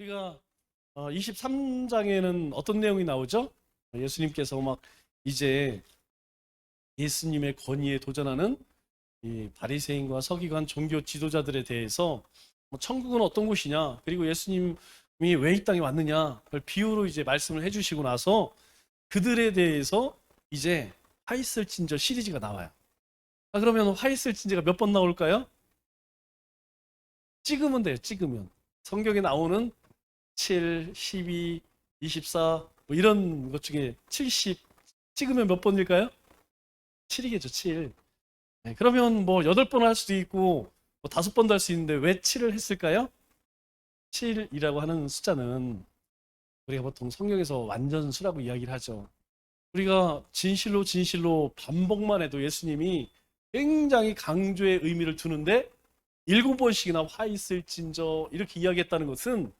우리가 23장에는 어떤 내용이 나오죠? 예수님께서 막 이제 예수님의 권위에 도전하는 이 바리새인과 서기관 종교 지도자들에 대해서 뭐 천국은 어떤 곳이냐, 그리고 예수님이 왜 이 땅에 왔느냐, 그걸 비유로 이제 말씀을 해주시고 나서 그들에 대해서 이제 화 있을 진저 시리즈가 나와요. 그러면 화 있을 진저가 몇 번 나올까요? 찍으면 돼요. 찍으면 성경에 나오는 7, 12, 24 뭐 이런 것 중에 70 찍으면 몇 번일까요? 7이겠죠, 7. 네, 그러면 뭐 8번 할 수도 있고 뭐 5번도 할 수 있는데 왜 7을 했을까요? 7이라고 하는 숫자는 우리가 보통 성경에서 완전수라고 이야기를 하죠. 우리가 진실로 진실로 반복만 해도 예수님이 굉장히 강조의 의미를 두는데 7번씩이나 화 있을진저 이렇게 이야기했다는 것은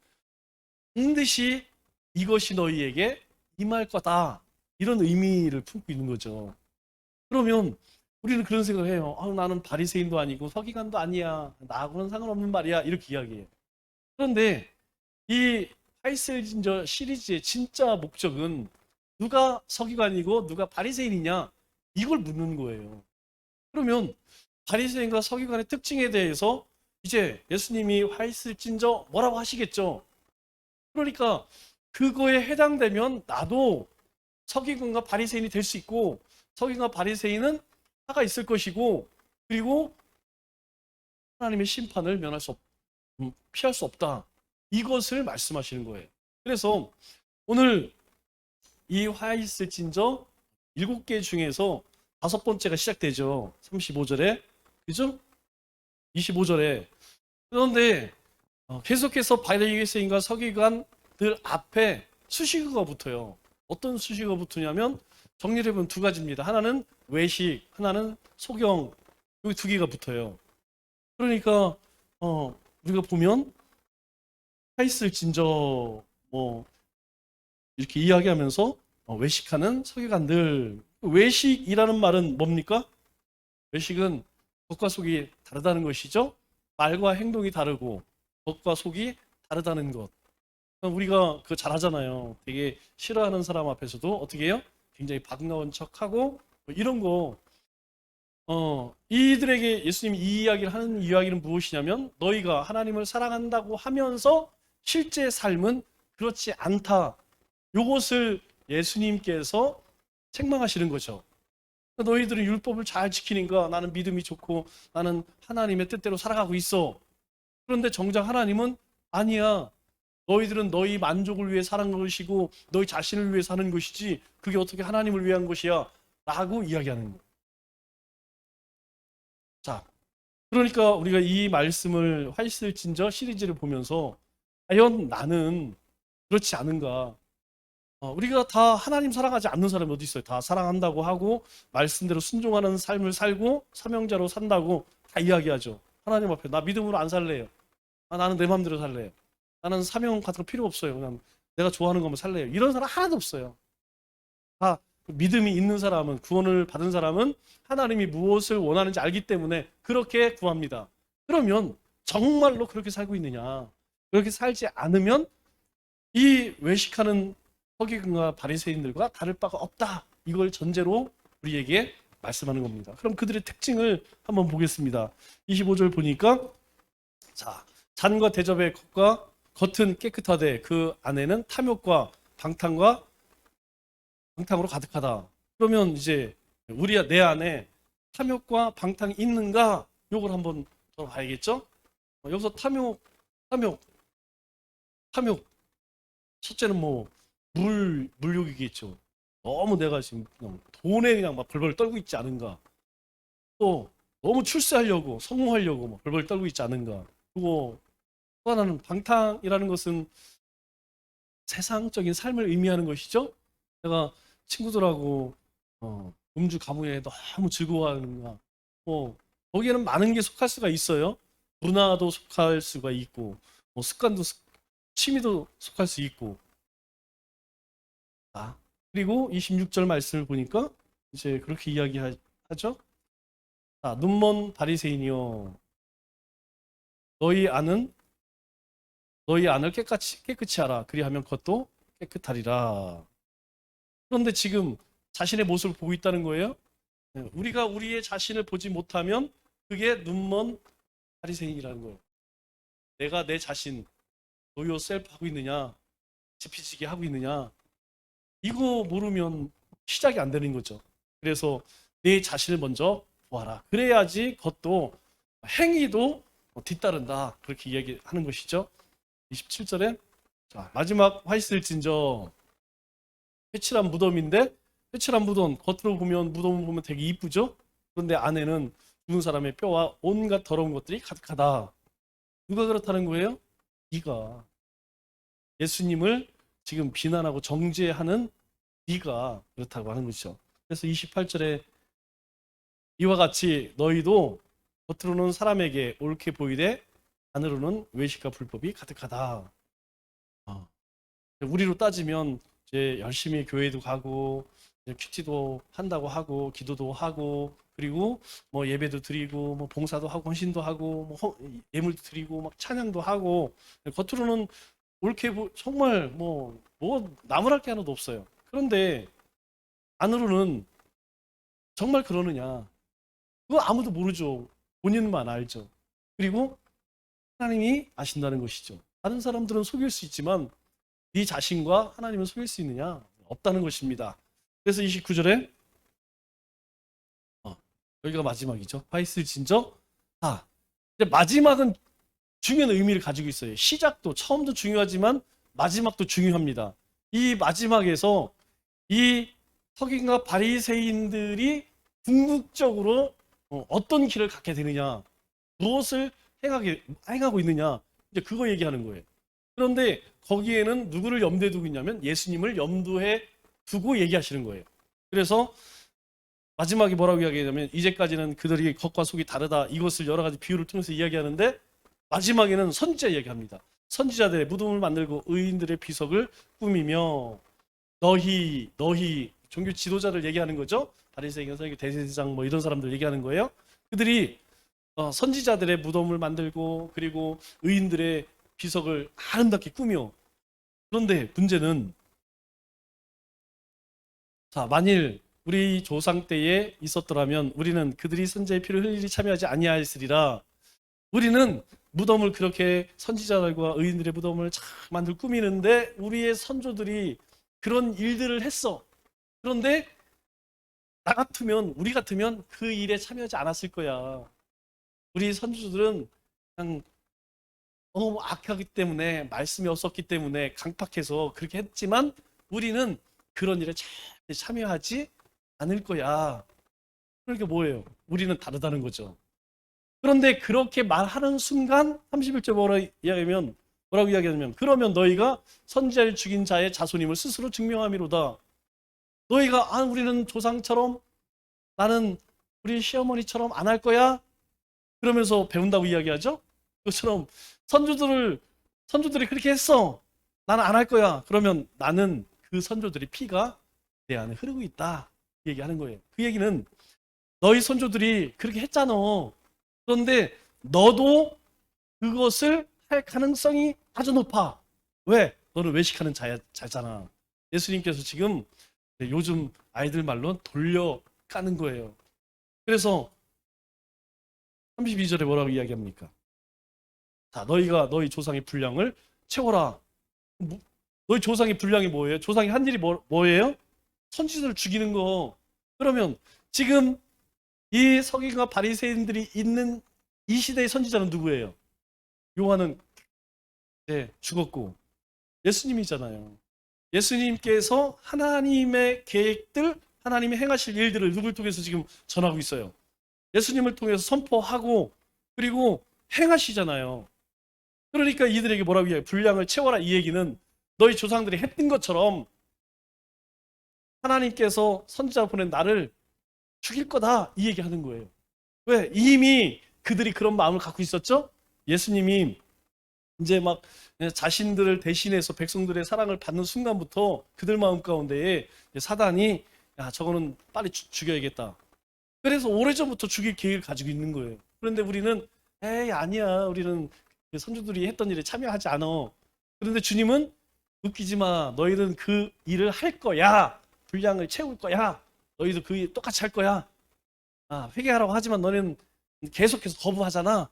반드시 이것이 너희에게 임할 거다, 이런 의미를 품고 있는 거죠. 그러면 우리는 그런 생각을 해요. 나는 바리새인도 아니고 서기관도 아니야, 나하고는 상관없는 말이야, 이렇게 이야기해요. 그런데 이 하이셀진저 시리즈의 진짜 목적은 누가 서기관이고 누가 바리새인이냐, 이걸 묻는 거예요. 그러면 바리새인과 서기관의 특징에 대해서 이제 예수님이 화있을진저 뭐라고 하시겠죠. 그러니까 그거에 해당되면 나도 서기관과 바리새인이 될 수 있고, 서기관과 바리새인은 화가 있을 것이고, 그리고 하나님의 심판을 피할 수 없다, 이것을 말씀하시는 거예요. 그래서 오늘 이 화 있을진저 7개 중에서 5번째가 시작되죠. 35절에, 그죠? 25절에. 그런데 계속해서 바리새인과 서기관들 앞에 수식어가 붙어요. 어떤 수식어가 붙으냐면 정리를 해보면 두 가지입니다. 하나는 외식, 하나는 소경, 여기 두 개가 붙어요. 그러니까 우리가 보면 하이슬진저 뭐 이렇게 이야기하면서 외식하는 서기관들, 외식이라는 말은 뭡니까? 외식은 겉과 속이 다르다는 것이죠. 말과 행동이 다르고 겉과 속이 다르다는 것. 우리가 그거 잘하잖아요. 되게 싫어하는 사람 앞에서도 어떻게 해요? 굉장히 반가운 척하고 뭐 이런 거. 이들에게 예수님이 이 이야기를 하는 이야기는 무엇이냐면, 너희가 하나님을 사랑한다고 하면서 실제 삶은 그렇지 않다, 요것을 예수님께서 책망하시는 거죠. 너희들은 율법을 잘 지키니까 나는 믿음이 좋고 나는 하나님의 뜻대로 살아가고 있어. 그런데 정작 하나님은 아니야, 너희들은 너희 만족을 위해 사는 것이고 너희 자신을 위해 사는 것이지 그게 어떻게 하나님을 위한 것이야 라고 이야기하는 거예요. 자, 그러니까 우리가 이 말씀을 화이슬진저 시리즈를 보면서 과연 나는 그렇지 않은가. 우리가 다 하나님 사랑하지 않는 사람이 어디 있어요? 다 사랑한다고 하고 말씀대로 순종하는 삶을 살고 사명자로 산다고 다 이야기하죠. 하나님 앞에 나 믿음으로 안 살래요. 나는 내 마음대로 살래요. 나는 사명 같은 거 필요 없어요. 그냥 내가 좋아하는 것만 살래요. 이런 사람 하나도 없어요. 다 믿음이 있는 사람은, 구원을 받은 사람은 하나님이 무엇을 원하는지 알기 때문에 그렇게 구합니다. 그러면 정말로 그렇게 살고 있느냐? 그렇게 살지 않으면 이 외식하는 서기관과 바리새인들과 다를 바가 없다, 이걸 전제로 우리에게 말씀하는 겁니다. 그럼 그들의 특징을 한번 보겠습니다. 25절 보니까, 자, 잔과 대접의 겉과 겉은 깨끗하되 그 안에는 탐욕과 방탕으로 가득하다. 그러면 이제 내 안에 탐욕과 방탕이 있는가, 요걸 한번 더 봐야겠죠. 여기서 탐욕, 탐욕. 첫째는 뭐 물욕이겠죠. 너무 내가 지금 그냥 돈에 그냥 막 벌벌 떨고 있지 않은가. 또 너무 출세하려고, 성공하려고 막 벌벌 떨고 있지 않은가. 그리고 또 하나는 방탕이라는 것은 세상적인 삶을 의미하는 것이죠. 내가 친구들하고 음주 가무에 너무 즐거워하는가. 거기에는 많은 게 속할 수가 있어요. 문화도 속할 수가 있고, 뭐 취미도 속할 수 있고. 그리고 26절 말씀을 보니까 이제 그렇게 이야기하죠. 눈먼 바리새인이여, 너희 안은 너희 안을 깨끗이 하라. 그리하면 그것도 깨끗하리라. 그런데 지금 자신의 모습을 보고 있다는 거예요. 우리가 우리의 자신을 보지 못하면 그게 눈먼 바리새인이라는 거예요. 내가 내 자신 노요 셀프 하고 있느냐, 지피지기 하고 있느냐, 이거 모르면 시작이 안 되는 거죠. 그래서 내 자신을 먼저 보아라. 그래야지 그것도 행위도 뒤따른다. 그렇게 이야기하는 것이죠. 27절에 자, 마지막 화 있을진저 회칠한 무덤인데, 회칠한 무덤 겉으로 보면 무덤을 보면 되게 이쁘죠. 그런데 안에는 죽은 사람의 뼈와 온갖 더러운 것들이 가득하다. 누가 그렇다는 거예요? 네가 예수님을 지금 비난하고 정죄하는 네가 그렇다고 하는 것이죠. 그래서 28절에 이와 같이 너희도 겉으로는 사람에게 옳게 보이되 안으로는 외식과 불법이 가득하다. 우리로 따지면 이제 열심히 교회도 가고 큐티도 한다고 하고 기도도 하고 그리고 뭐 예배도 드리고 뭐 봉사도 하고 헌신도 하고 뭐 예물도 드리고 막 찬양도 하고 겉으로는 옳게 정말 뭐 나무랄 게 하나도 없어요. 그런데 안으로는 정말 그러느냐? 그거 아무도 모르죠. 본인만 알죠. 그리고 하나님이 아신다는 것이죠. 다른 사람들은 속일 수 있지만 네 자신과 하나님을 속일 수 있느냐? 없다는 것입니다. 그래서 29절에 여기가 마지막이죠. 화 있을진저 이제 마지막은 중요한 의미를 가지고 있어요. 시작도 처음도 중요하지만 마지막도 중요합니다. 이 마지막에서 이 서기관과 바리새인들이 궁극적으로 어떤 길을 갖게 되느냐, 무엇을 행하고 있느냐, 이제 그거 얘기하는 거예요. 그런데 거기에는 누구를 염두에 두고 있냐면 예수님을 염두에 두고 얘기하시는 거예요. 그래서 마지막에 뭐라고 이야기하냐면 이제까지는 그들이 겉과 속이 다르다, 이것을 여러 가지 비유를 통해서 이야기하는데 마지막에는 선지자 이야기합니다. 선지자들의 무덤을 만들고 의인들의 비석을 꾸미며 너희 종교 지도자를 얘기하는 거죠. 바리새인, 서기관, 대제사장 뭐 이런 사람들 얘기하는 거예요. 그들이 선지자들의 무덤을 만들고 그리고 의인들의 비석을 아름답게 꾸며. 그런데 문제는 자, 만일 우리 조상 때에 있었더라면 우리는 그들이 선지자의 피를 흘리리 참여하지 아니하였으리라. 우리는 무덤을 그렇게 선지자들과 의인들의 무덤을 참 만들 꾸미는데 우리의 선조들이 그런 일들을 했어. 그런데 우리 같으면 그 일에 참여하지 않았을 거야. 우리 선조들은 그냥 너무 악하기 때문에 말씀이 없었기 때문에 강팍해서 그렇게 했지만 우리는 그런 일에 참여하지 않을 거야. 그러니까 뭐예요? 우리는 다르다는 거죠. 그런데 그렇게 말하는 순간 31절 뭐라고 이야기하냐면 그러면 너희가 선지자를 죽인 자의 자손임을 스스로 증명함이로다. 너희가 우리는 조상처럼 나는 우리 시어머니처럼 안 할 거야? 그러면서 배운다고 이야기하죠? 그것처럼 선조들이 그렇게 했어. 나는 안 할 거야. 그러면 나는 그 선조들의 피가 내 안에 흐르고 있다. 얘기하는 거예요. 그 얘기는 너희 선조들이 그렇게 했잖아. 그런데 너도 그것을 할 가능성이 아주 높아. 왜? 너는 외식하는 자잖아. 예수님께서 지금 요즘 아이들 말로 돌려까는 거예요. 그래서 32절에 뭐라고 이야기합니까? 자, 너희가 너희 조상의 분량을 채워라. 너희 조상의 분량이 뭐예요? 조상이 한 일이 뭐예요? 선지자를 죽이는 거. 그러면 지금 이 서기관과 바리새인들이 있는 이 시대의 선지자는 누구예요? 요한은 죽었고 예수님이잖아요. 예수님께서 하나님의 계획들, 하나님이 행하실 일들을 누굴 통해서 지금 전하고 있어요. 예수님을 통해서 선포하고 그리고 행하시잖아요. 그러니까 이들에게 뭐라고 이야기해요? 분량을 채워라. 이 얘기는 너희 조상들이 했던 것처럼 하나님께서 선지자 보낸 나를 죽일 거다. 이 얘기하는 거예요. 왜? 이미 그들이 그런 마음을 갖고 있었죠? 예수님이 이제 막 자신들을 대신해서 백성들의 사랑을 받는 순간부터 그들 마음 가운데에 사단이 야, 저거는 빨리 죽여야겠다. 그래서 오래전부터 죽일 계획을 가지고 있는 거예요. 그런데 우리는 에이 아니야. 우리는 그 선조들이 했던 일에 참여하지 않아. 그런데 주님은 웃기지 마. 너희는 그 일을 할 거야. 분량을 채울 거야. 너희도 그 일 똑같이 할 거야. 회개하라고 하지만 너는 계속해서 거부하잖아.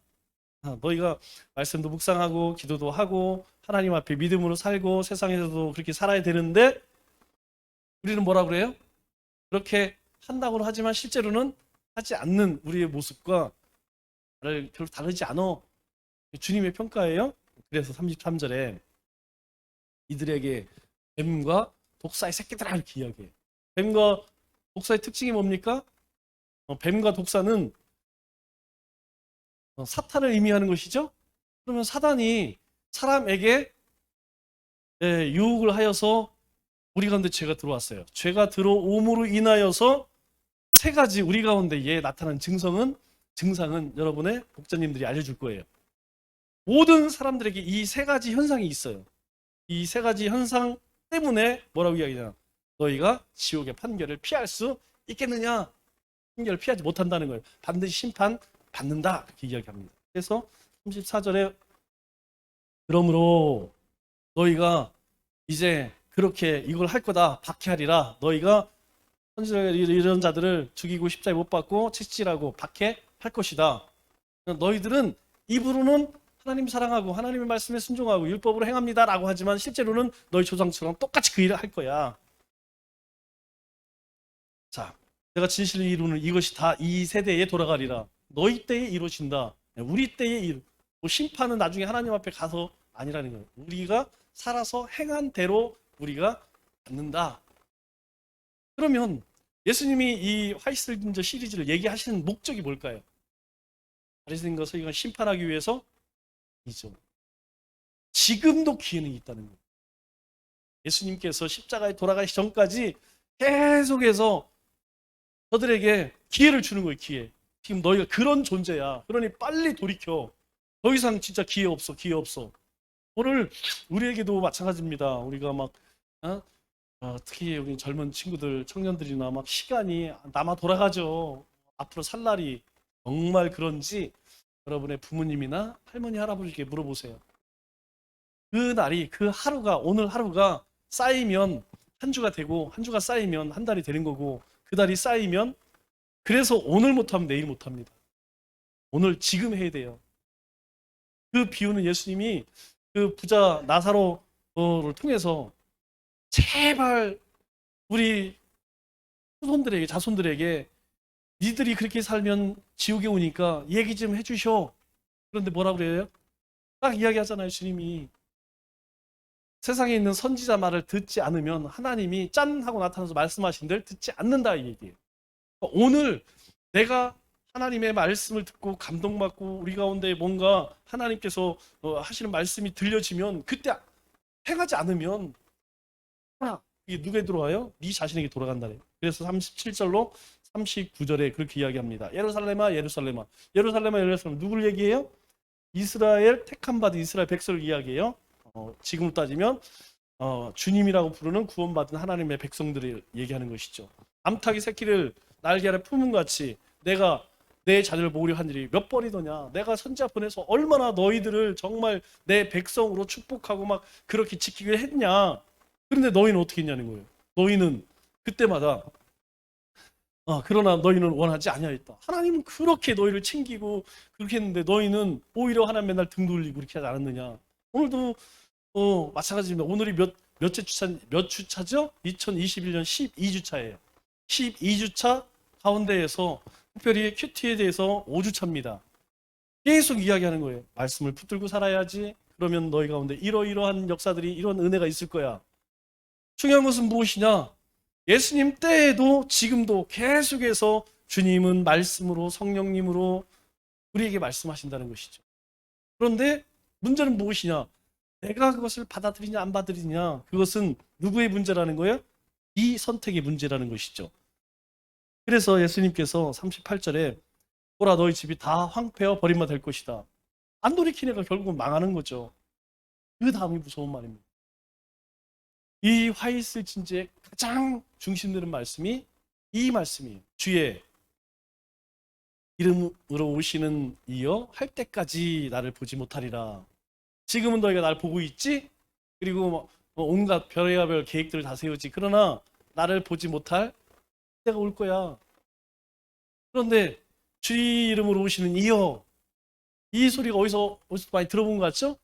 너희가 말씀도 묵상하고 기도도 하고 하나님 앞에 믿음으로 살고 세상에서도 그렇게 살아야 되는데 우리는 뭐라 그래요? 그렇게 한다고는 하지만 실제로는 하지 않는 우리의 모습과 별로 다르지 않아. 주님의 평가예요. 그래서 33절에 이들에게 뱀과 독사의 새끼들아 이렇게 이야기해요. 뱀과 독사의 특징이 뭡니까? 뱀과 독사는 사탄을 의미하는 것이죠. 그러면 사단이 사람에게 유혹을 하여서 우리 가운데 죄가 들어왔어요. 죄가 들어옴으로 인하여서 세 가지 우리 가운데에 나타난 증상은 여러분의 목자님들이 알려줄 거예요. 모든 사람들에게 이 세 가지 현상이 있어요. 이 세 가지 현상 때문에 뭐라고 이야기하냐? 너희가 지옥의 판결을 피할 수 있겠느냐? 판결을 피하지 못한다는 거예요. 반드시 심판 받는다 이렇게 이야기합니다. 그래서 34절에 그러므로 너희가 이제 그렇게 이걸 할 거다 박해하리라. 너희가 이런 자들을 죽이고 십자가에 못 박고 채찍질하고 박해할 것이다. 너희들은 입으로는 하나님 사랑하고 하나님의 말씀에 순종하고 율법으로 행합니다 라고 하지만 실제로는 너희 조상처럼 똑같이 그 일을 할 거야. 자, 내가 진실을 이루는 이것이 다 이 세대에 돌아가리라. 너희 때에 이루어진다. 우리 때에 심판은 나중에 하나님 앞에 가서 아니라는 거예요. 우리가 살아서 행한 대로 우리가 받는다. 그러면 예수님이 이 화이슬진저 시리즈를 얘기하시는 목적이 뭘까요? 바리새인과 서기관을 심판하기 위해서 이죠. 지금도 기회는 있다는 거예요. 예수님께서 십자가에 돌아가시기 전까지 계속해서 저들에게 기회를 주는 거예요. 기회. 지금 너희가 그런 존재야. 그러니 빨리 돌이켜. 더 이상 진짜 기회 없어. 기회 없어. 오늘 우리에게도 마찬가지입니다. 우리가 막 특히 여기 젊은 친구들, 청년들이나 막 시간이 남아 돌아가죠. 앞으로 살 날이 정말 그런지 여러분의 부모님이나 할머니, 할아버지께 물어보세요. 그 날이, 그 하루가, 오늘 하루가 쌓이면 한 주가 되고 한 주가 쌓이면 한 달이 되는 거고 그 달이 쌓이면 그래서 오늘 못하면 내일 못합니다. 오늘 지금 해야 돼요. 그 비유는 예수님이 그 부자 나사로를 통해서 제발 우리 후손들에게 자손들에게 니들이 그렇게 살면 지옥에 오니까 얘기 좀 해주셔. 그런데 뭐라 그래요? 딱 이야기하잖아요. 주님이 세상에 있는 선지자 말을 듣지 않으면 하나님이 짠 하고 나타나서 말씀하신들 듣지 않는다 이 얘기예요. 오늘 내가 하나님의 말씀을 듣고 감동받고 우리 가운데 뭔가 하나님께서 하시는 말씀이 들려지면 그때 행하지 않으면 이게 누구에 들어와요? 네 자신에게 돌아간다네. 그래서 37절로 39절에 그렇게 이야기합니다. 예루살렘아 예루살렘아 예루살렘아 예루살렘 누구를 얘기해요? 이스라엘 택함 받은 이스라엘 백성을 이야기해요. 지금으로 따지면 주님이라고 부르는 구원받은 하나님의 백성들을 얘기하는 것이죠. 암탉이 새끼를 날개 아래 품은 같이 내가 내 자녀를 모으려 한 일이 몇 번이더냐. 내가 선지자 보내서 얼마나 너희들을 정말 내 백성으로 축복하고 막 그렇게 지키게 했냐. 그런데 너희는 어떻게 했냐는 거예요. 너희는 그때마다 그러나 너희는 원하지 아니하였다. 하나님은 그렇게 너희를 챙기고 그렇게 했는데 너희는 오히려 하나님 맨날 등 돌리고 그렇게 하지 않았느냐. 오늘도 마찬가지입니다. 오늘이 몇 주차죠? 2021년 12주차예요. 12주차 가운데에서 특별히 큐티에 대해서 5주차입니다. 계속 이야기하는 거예요. 말씀을 붙들고 살아야지. 그러면 너희 가운데 이러이러한 역사들이 이런 은혜가 있을 거야. 중요한 것은 무엇이냐? 예수님 때에도 지금도 계속해서 주님은 말씀으로 성령님으로 우리에게 말씀하신다는 것이죠. 그런데 문제는 무엇이냐? 내가 그것을 받아들이냐 안 받아들이냐 그것은 누구의 문제라는 거예요? 이 선택의 문제라는 것이죠. 그래서 예수님께서 38절에 보라 너희 집이 다 황폐어 버림만 될 것이다. 안 돌이킨 애가 결국은 망하는 거죠. 그 다음이 무서운 말입니다. 이 화이슬 진지의 가장 중심되는 말씀이 이 말씀이에요. 주의 이름으로 오시는 이여 할 때까지 나를 보지 못하리라. 지금은 너희가 날 보고 있지? 그리고 온갖 별의야 별 계획들을 다 세우지. 그러나 나를 보지 못할 때가 올 거야. 그런데 주의 이름으로 오시는 이여, 이 소리가 어디서 많이 들어본 것 같죠?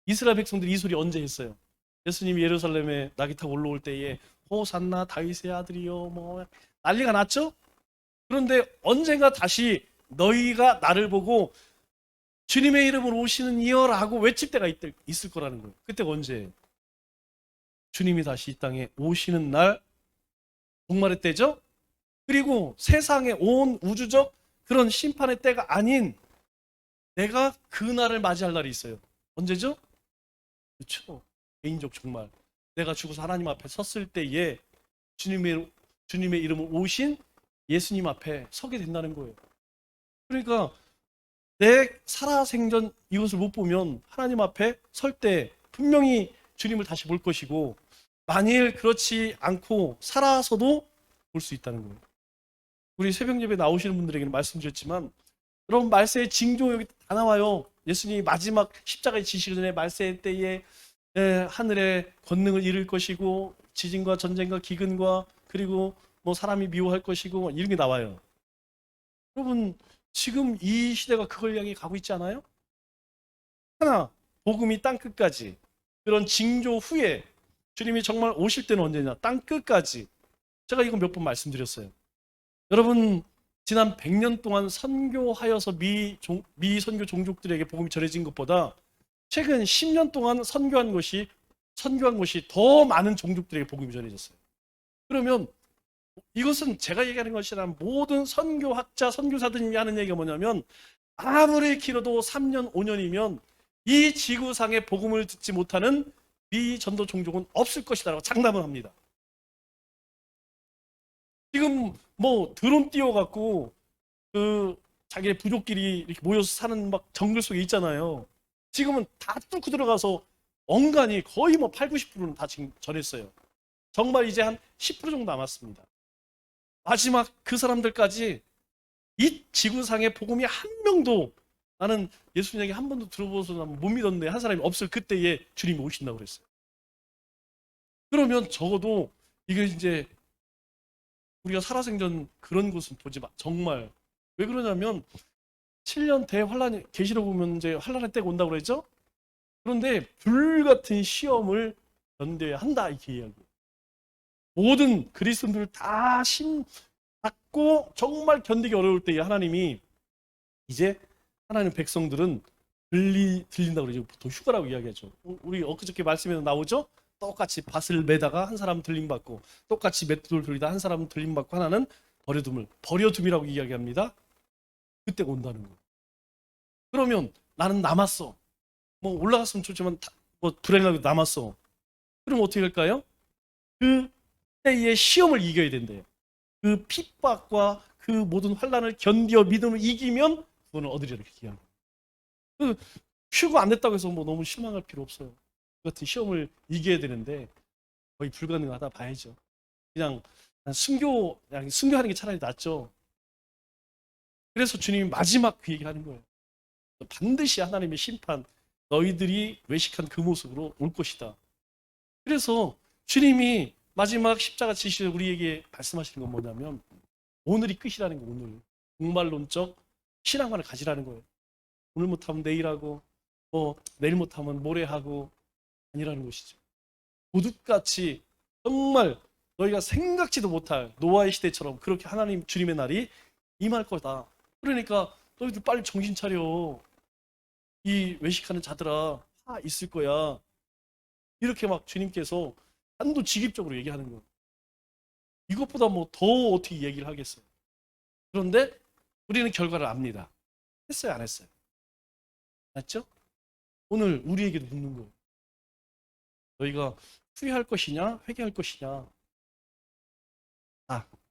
이스라엘 백성들이 이 소리 언제 했어요? 예수님이 예루살렘에 나귀 타고 올라올 때에 호산나 다윗의 아들이여 뭐 난리가 났죠? 그런데 언젠가 다시 너희가 나를 보고 주님의 이름으로 오시는 이여라고 외칠 때가 있을 거라는 거예요. 그때가 언제예요? 주님이 다시 이 땅에 오시는 날, 종말의 때죠? 그리고 세상의 온 우주적 그런 심판의 때가 아닌 내가 그 날을 맞이할 날이 있어요. 언제죠? 그렇죠. 개인적 종말. 내가 죽어서 하나님 앞에 섰을 때에 주님의 이름으로 오신 예수님 앞에 서게 된다는 거예요. 그러니까 내 살아생전 이것을 못 보면 하나님 앞에 설 때 분명히 주님을 다시 볼 것이고, 만일 그렇지 않고 살아서도 볼 수 있다는 거예요. 우리 새벽 예배 나오시는 분들에게는 말씀드렸지만, 여러분 말세의 징조 여기 다 나와요. 예수님이 마지막 십자가에 지시기 전에 말세 때에 하늘의 권능을 잃을 것이고, 지진과 전쟁과 기근과 그리고 뭐 사람이 미워할 것이고 이런 게 나와요. 여러분 지금 이 시대가 그걸 향해 가고 있지 않아요? 하나, 복음이 땅끝까지, 그런 징조 후에 주님이 정말 오실 때는 언제냐? 땅끝까지. 제가 이거 몇 번 말씀드렸어요. 여러분 지난 100년 동안 선교하여서 미 선교 종족들에게 복음이 전해진 것보다 최근 10년 동안 선교한 것이 더 많은 종족들에게 복음이 전해졌어요. 그러면 이것은 제가 얘기하는 것이 아니라 모든 선교학자, 선교사들이 하는 얘기가 뭐냐면, 아무리 길어도 3년, 5년이면 이 지구상에 복음을 듣지 못하는 미전도 종족은 없을 것이다라고 장담을 합니다. 지금 뭐 드론 띄워갖고 자기네 부족끼리 이렇게 모여서 사는 막 정글 속에 있잖아요. 지금은 다 뚫고 들어가서 언간이 거의 뭐 8, 90%는 다 지금 전했어요. 정말 이제 한 10% 정도 남았습니다. 마지막 그 사람들까지 이 지구상에 복음이 한 명도, 나는 예수님 얘기 한 번도 들어보고서 못 믿었는데 한 사람이 없을 그때에 주님이 오신다고 그랬어요. 그러면 적어도 이게 이제 우리가 살아생전 그런 곳은 보지 마. 정말 왜 그러냐면 7년 대환란이, 계시록 보면 이제 환란의 때가 온다고 그랬죠. 그런데 불같은 시험을 견뎌야 한다 이렇게 이야기해요. 모든 그리스도인들을 다 받고 정말 견디기 어려울 때에 하나님이 이제 하나님 백성들은 들린다고 그러죠. 보통 휴가라고 이야기하죠. 우리 엊그저께 말씀에서 나오죠. 똑같이 밭을 매다가 한 사람은 들림받고, 똑같이 맷돌 돌리다 한 사람은 들림받고, 하나는 버려둠이라고 이야기합니다. 그때가 온다는 거예요. 그러면 나는 남았어. 뭐 올라갔으면 좋지만 뭐 불행하게 남았어. 그럼 어떻게 할까요? 그 때의 시험을 이겨야 된대요. 그 핍박과 그 모든 환란을 견디어 믿음을 이기면 구원을 얻으리라 이렇게 이야기합니다. 휴가 안 됐다고 해서 뭐 너무 실망할 필요 없어요. 그 같은 시험을 이겨야 되는데 거의 불가능하다 봐야죠. 그냥 순교하는 게 차라리 낫죠. 그래서 주님이 마지막 그 얘기하는 거예요. 반드시 하나님의 심판, 너희들이 외식한 그 모습으로 올 것이다. 그래서 주님이 마지막 십자가 지시를 우리에게 말씀하시는 건 뭐냐면, 오늘이 끝이라는 거예요. 오늘 종말론적 신앙관을 가지라는 거예요. 오늘 못하면 내일 하고, 내일 못하면 모레 하고, 아니라는 것이죠. 도둑같이 정말 너희가 생각지도 못할 노아의 시대처럼 그렇게 하나님 주님의 날이 임할 거다. 그러니까 너희들 빨리 정신 차려. 이 외식하는 자들아, 다 있을 거야. 이렇게 막 주님께서 단도직입적으로 얘기하는 거예요. 이것보다 뭐 더 어떻게 얘기를 하겠어요. 그런데 우리는 결과를 압니다. 했어요, 안 했어요? 맞죠? 오늘 우리에게도 묻는 거예요. 너희가 후회할 것이냐, 회개할 것이냐.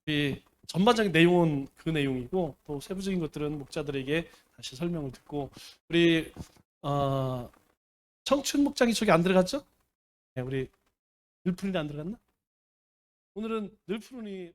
이 전반적인 내용은 그 내용이고, 또 세부적인 것들은 목자들에게 다시 설명을 듣고, 우리 청춘 목장이 저기 안 들어갔죠? 네, 우리 늘푸른이 안 들어갔나? 오늘은 늘푸른이